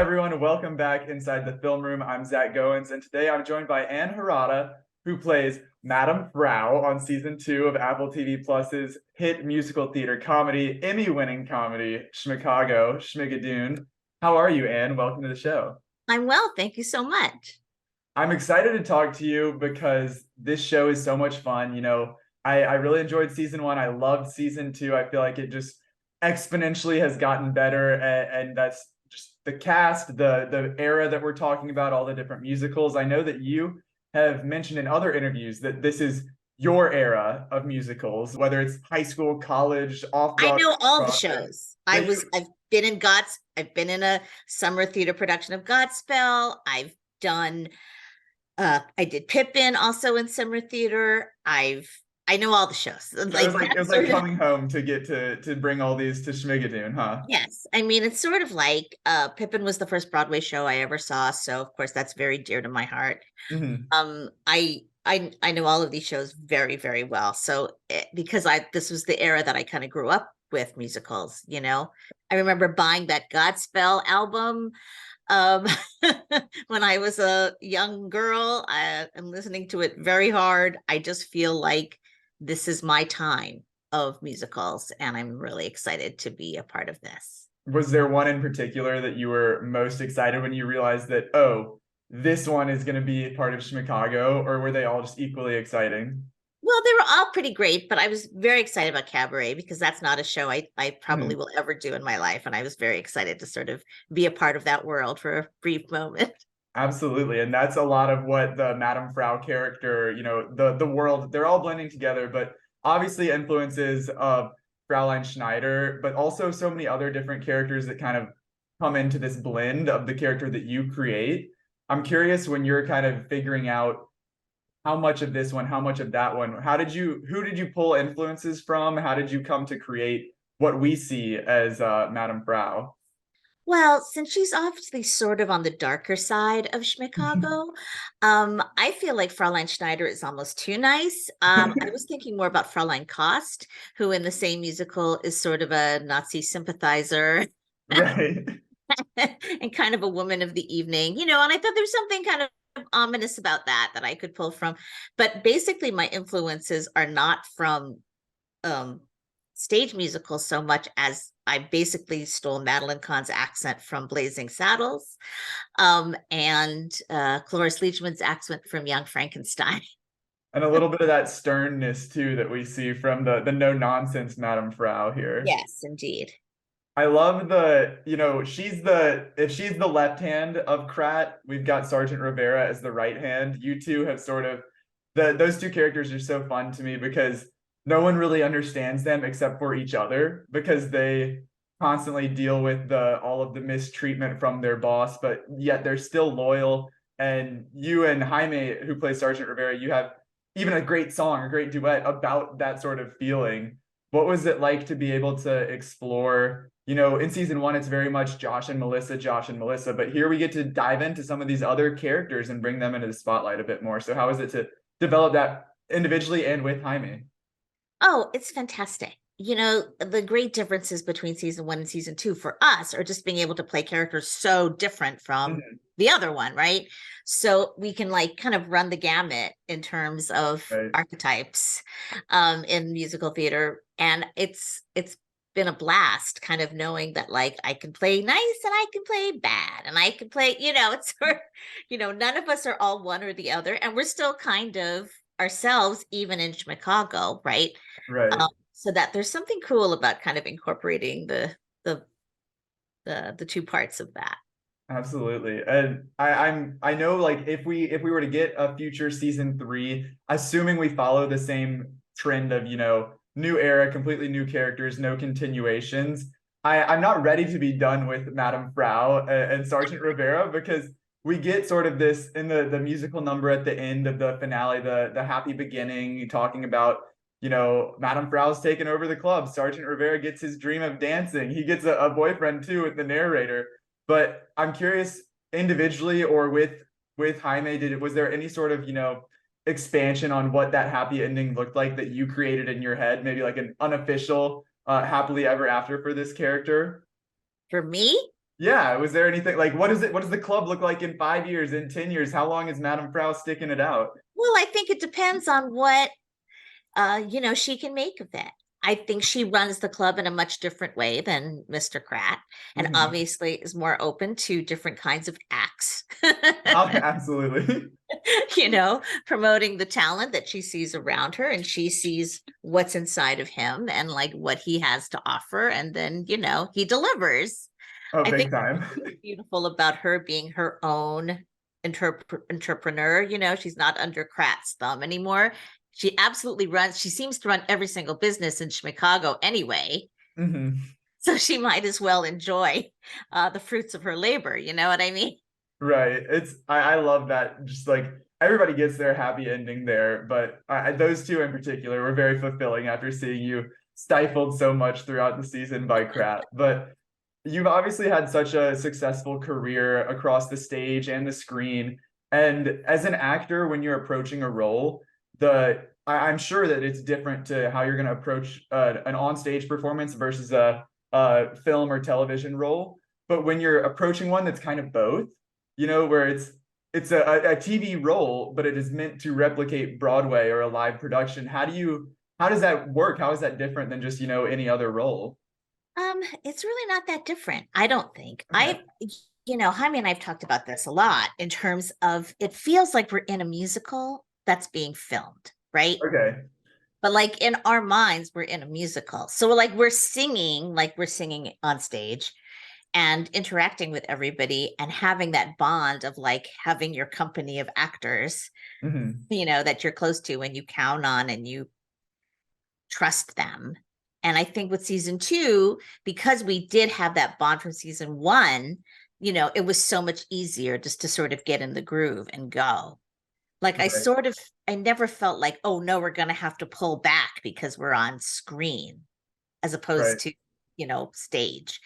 everyone. Welcome back inside the film room. I'm Zach Goins, and today I'm joined by Ann Harada, who plays Madam Frau on season 2 of Apple TV Plus's hit musical theater comedy, Emmy-winning comedy, Schmicago, Schmigadoon. How are you, Ann? Welcome to the show. I'm well, thank you so much. I'm excited to talk to you because this show is so much fun. I really enjoyed season 1. I loved season 2. I feel like it just exponentially has gotten better, and that's just the cast, the era that we're talking about, all the different musicals. I know that you have mentioned in other interviews that this is your era of musicals, whether it's high school, college, off I Broadway, know all the Broadway, shows. that you I've been in a summer theater production of Godspell. I've done I did Pippin also in summer theater. I know all the shows. Like it was that's like sort of coming home to get to bring all these to Schmigadoon, huh? yes. I mean, it's sort of like Pippin was the first Broadway show I ever saw, so of course that's very dear to my heart. Hmm. I know all of these shows very, very well. So because this was the era that I kind of grew up with musicals, you know. I remember buying that Godspell album um when I was a young girl and listening to it very hard. I just feel like this is my time of musicals, and I'm really excited to be a part of this. Was there one in particular that you were most excited when you realized that, oh, this one is going to be part of Chicago, or were they all just equally exciting? Well, they were all pretty great, but I was very excited about Cabaret because that's not a show I probably Mhm. will ever do in my life. And I was very excited to sort of be a part of that world for a brief moment. Absolutely. And that's a lot of what the Madam Frau character, the world, they're all blending together, but obviously influences of Fraulein Schneider, but also so many other different characters that kind of come into this blend of the character that you create. I'm curious, when you're kind of figuring out how much of this one, how much of that one, who did you pull influences from? How did you come to create what we see as Madam Frau? Well, since she's obviously sort of on the darker side of Schmicago, I feel like Fraulein Schneider is almost too nice. I was thinking more about Fraulein Kost, who in the same musical is sort of a Nazi sympathizer Right. and kind of a woman of the evening, you know, and I thought there's something kind of ominous about that I could pull from. But basically, my influences are not from um, stage musicals so much as I basically stole Madeline Kahn's accent from Blazing Saddles, and Cloris Leachman's accent from Young Frankenstein. And a little bit of that sternness too that we see from the no nonsense Madam Frau here. Yes, indeed. I love she's if she's the left hand of Krat, we've got Sergeant Rivera as the right hand. You two have sort of those two characters are so fun to me because no one really understands them except for each other because they constantly deal with the all of the mistreatment from their boss, but yet they're still loyal. And you and Jaime, who plays Sergeant Rivera, you have even a great song, a great duet about that sort of feeling. What was it like to be able to explore? In season 1, it's very much Josh and Melissa, but here we get to dive into some of these other characters and bring them into the spotlight a bit more. So how is it to develop that individually and with Jaime? Oh, it's fantastic. You know, the great differences between season one and season two for us are just being able to play characters so different from Mhm. the other one, right? So we can like kind of run the gamut in terms of Right. archetypes in musical theater. And it's been a blast kind of knowing that like I can play nice and I can play bad and I can play, you know, it's sort of, you know, none of us are all one or the other, and we're still kind of ourselves even in Chicago, right? Right. So that there's something cool about kind of incorporating the the two parts of that. Absolutely. And I know, like, if we were to get a future season 3, assuming we follow the same trend of, new era, completely new characters, no continuations, I'm not ready to be done with Madame Frau and Sergeant Rivera because we get sort of this in the musical number at the end of the finale, the happy beginning, talking about, Madame Frau's taken over the club. Sergeant Rivera gets his dream of dancing. He gets a boyfriend too with the narrator. But I'm curious, individually or with Jaime, was there any sort of, expansion on what that happy ending looked like that you created in your head? Maybe like an unofficial happily ever after for this character? For me, Yeah, was there anything like what does the club look like in 5 years, in 10 years? How long is Madam Frau sticking it out? Well, I think it depends on what she can make of it. I think she runs the club in a much different way than Mr. Krat, and Mhm. obviously is more open to different kinds of acts. Oh, absolutely. Promoting the talent that she sees around her, and she sees what's inside of him and like what he has to offer, and then he delivers. Oh, I think big time. what's beautiful about her being her own entrepreneur. She's not under Krat's thumb anymore. She absolutely runs. She seems to run every single business in Schmicago anyway. Mhm. So she might as well enjoy the fruits of her labor. You know what I mean? Right. I love that. Just like everybody gets their happy ending there, but those two in particular were very fulfilling after seeing you stifled so much throughout the season by crap. But you've obviously had such a successful career across the stage and the screen. And as an actor, when you're approaching a role, I'm sure that it's different to how you're going to approach an on-stage performance versus a film or television role. But when you're approaching one that's kind of both, where it's a TV role, but it is meant to replicate Broadway or a live production. How does that work? How is that different than just, any other role? It's really not that different, I don't think. Okay. Jaime and I've talked about this a lot in terms of it feels like we're in a musical that's being filmed, right? Okay. But like in our minds, we're in a musical. So like we're singing on stage and interacting with everybody and having that bond of like having your company of actors, Hmm. that you're close to and you count on and you trust them. And I think with season two, because we did have that bond from season one, it was so much easier just to sort of get in the groove and go. Like Right. I never felt like, oh no, we're going to have to pull back because we're on screen as Right. opposed to, stage.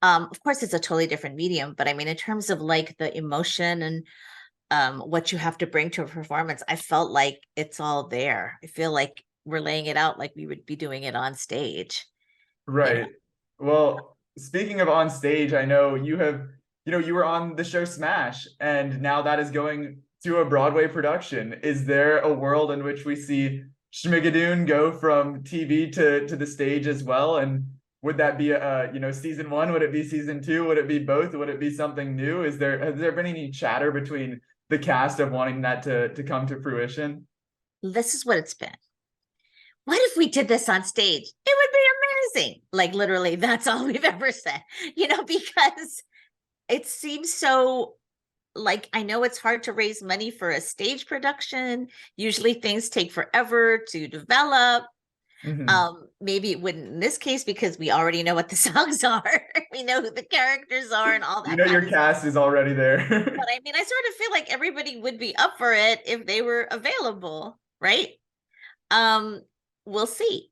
Of course, it's a totally different medium, but I mean, in terms of like the emotion and what you have to bring to a performance, I felt like it's all there. I feel like we're laying it out like we would be doing it on stage, you know. Right. Well, speaking of on stage, I know you were on the show Smash, and now that is going to a Broadway production. Is there a world in which we see Schmigadoon go from TV to the stage as well? And would that be season one? Would it be season two? Would it be both? Would it be something new? Has there been any chatter between the cast of wanting that to come to fruition? This is what it's been. What if we did this on stage? It would be amazing. Like literally, that's all we've ever said, because it seems so like I know it's hard to raise money for a stage production. Usually things take forever to develop. Hmm. Maybe it wouldn't in this case because we already know what the songs are. We know who the characters are and all You that know kind your of stuff. cast is already there. But I mean, I sort of feel like everybody would be up for it if they were available, right? Um, we'll see.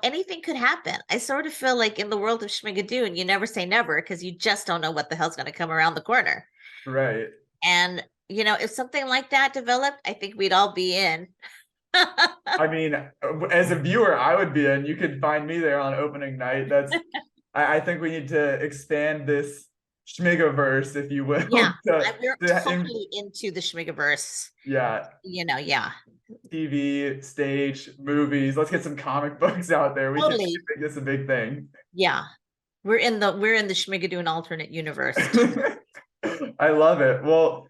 Anything could happen. I sort of feel like in the world of Schmigadoon, you never say never because you just don't know what the hell's going to come around the corner. Right. And, if something like that developed, I think we'd all be in. I mean, as a viewer, I would be in. You could find me there on opening night. I think we need to expand this Schmigaverse, if you will, Yeah, we're to totally into the Schmigaverse. yeah, Yeah, TV, stage, movies. Let's get some comic books out there. We can totally. make this a big thing. Yeah, we're in the Schmigadoon alternate universe. I love it. Well,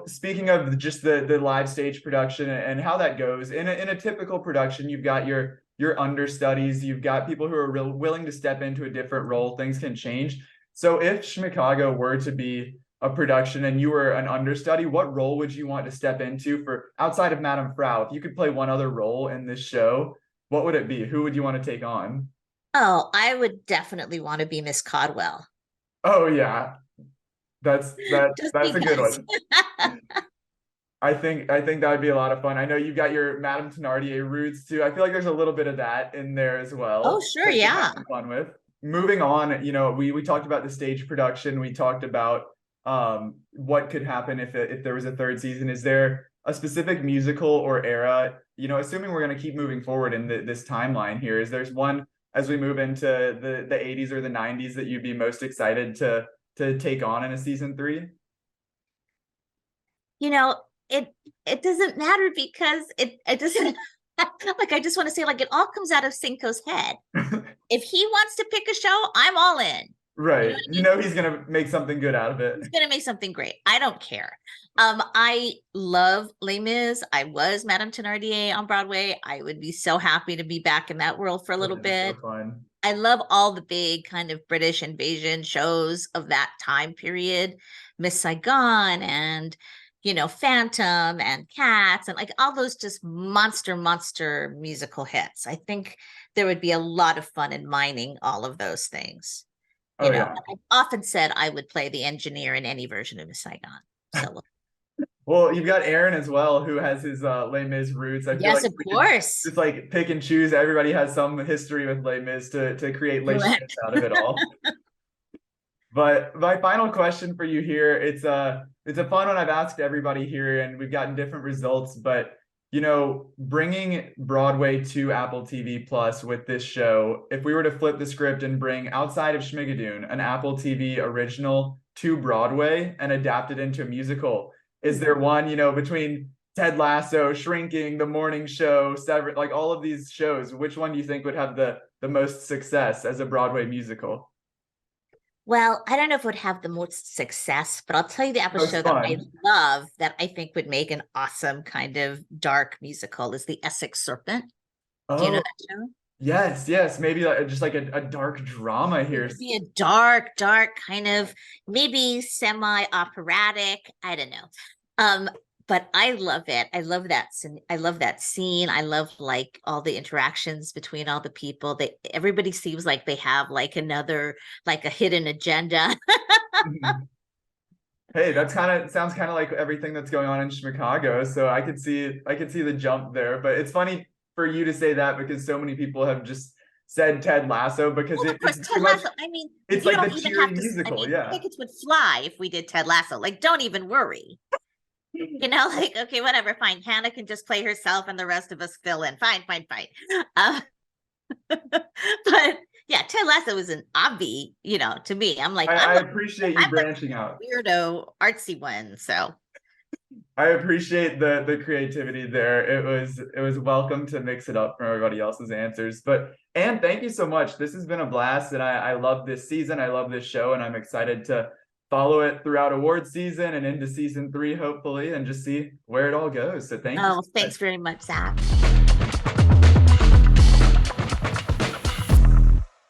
speaking of just the live stage production and how that goes, in a typical production, you've got your understudies, you've got people who are willing to step into a different role. Things can change. So if Schmicago were to be a production and you were an understudy, what role would you want to step into for outside of Madam Frau? If you could play one other role in this show, what would it be? Who would you want to take on? Oh, I would definitely want to be Miss Codwell. Oh yeah, Just that's a good because. one. I think that would be a lot of fun. I know you got your Madame Thenardier roots too. I feel like there's a little bit of that in there as Oh, well sure, that you could have yeah. some fun with. Moving on, we talked about the stage production. We talked about what could happen if there was a third season. Is there a specific musical or era? Assuming we're going to keep moving forward in this timeline here, is there's one as we move into the 80s or the 90s that you'd be most excited to take on in a season 3? You know, it doesn't matter because it doesn't like I just want to say like it all comes out of Cinco's head. If he wants to pick a show, I'm all in. You know Right. what I You mean? know he's gonna make something good out of it. He's gonna make something great. I don't care. I love Les Mis. I was Madame Thenardier on Broadway. I would be so happy to be back in that world for a Oh, little that'd be so bit. fun. I love all the big kind of British invasion shows of that time period, Miss Saigon and Phantom and Cats and like all those just monster musical hits. I think there would be a lot of fun in mining all of those things. Oh yeah. I've often said I would play the engineer in any version of Miss Saigon. So Well, you've got Aaron as well, who has his Les Mis roots. I feel yes, like of we could course. just like pick and choose. Everybody has some history with Les Mis to create Les Mis Correct. out of it all. But my final question for you here, it's a fun one I've asked everybody here, and we've gotten different results. But bringing Broadway to Apple TV Plus with this show, if we were to flip the script and bring outside of Schmigadoon an Apple TV original to Broadway and adapt it into a musical, is there one, between Ted Lasso, Shrinking, The Morning Show, Sever, like all of these shows, which one do you think would have the most success as a Broadway musical? Well, I don't know if it would have the most success, but I'll tell you the Apple Most show that I fun. love that I think would make an awesome kind of dark musical is the Essex Serpent. Do you know Oh, that show? yes, yes. Maybe like, just like a dark drama It here. would be a dark kind of maybe semi-operatic. I don't know. But I love it. I love that scene. I love that scene. I love like all the interactions between all the people. Everybody seems like they have like another like a hidden agenda. Mhm. Hey, that's kind of sounds kind of like everything that's going on in Chicago. So I could see the jump there. But it's funny for you to say that because so many people have just said Ted Lasso because Well, of course, it's too Ted much. Lasso. I mean, It's you like the don't even cheery have to. I musical. mean, Yeah. tickets would fly if we did Ted Lasso. Like, don't even worry. Like, okay, whatever, fine. Hannah can just play herself, and the rest of us fill in. Fine, fine, fine. Uh, but yeah, Ted Lasso is an obvi. To me, I'm like, I appreciate you I'm the branching out. weirdo artsy one. So, I appreciate the creativity there. It was welcome to mix it up from everybody else's answers. But Anne, thank you so much. This has been a blast, and I love this season. I love this show, and I'm excited to follow it throughout award season and into season 3, hopefully, and just see where it all goes. So thank you so oh, thanks much. very much, Zach.